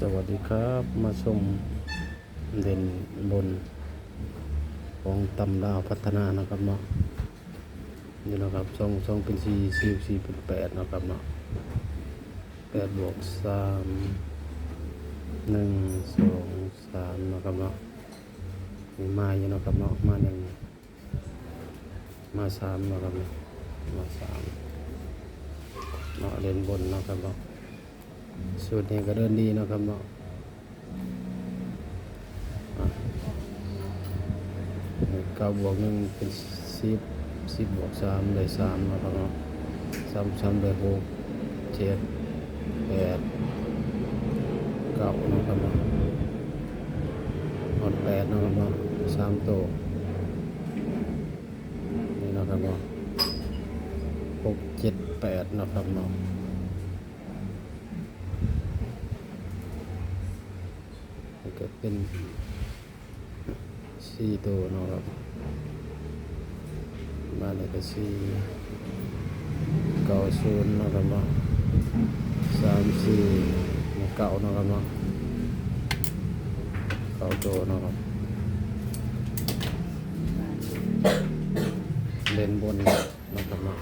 สวัสดีครับมาชมเด่นบนของตำดาวพัฒนานะครับเนาะนี่นะครับช่องเป็น4 4เป็น8นะครับเนาะ8+3 1 2 3นะครับเนาะมีมาอยู่นะครับเนาะมา1มา3นะครับเนาะมา3เนาะเด่นบนนะครับเนาะสูตรนี้ก็เดินดีนะครับเนาะ9+1เป็น10 10+3ได้3นะครับเนาะ3 ได้6 7 8 9นะครับเนาะ8นะครับเนาะ3ตัวนี่นะครับเนาะ6 7 8นะครับเนาะก็เป็น4ตัวนะครับมาเลยก็4 9 0นะครับเนาะ3 4 9นะครับเนาะ9ตัวนะครับเล่นบนนะครับเนาะ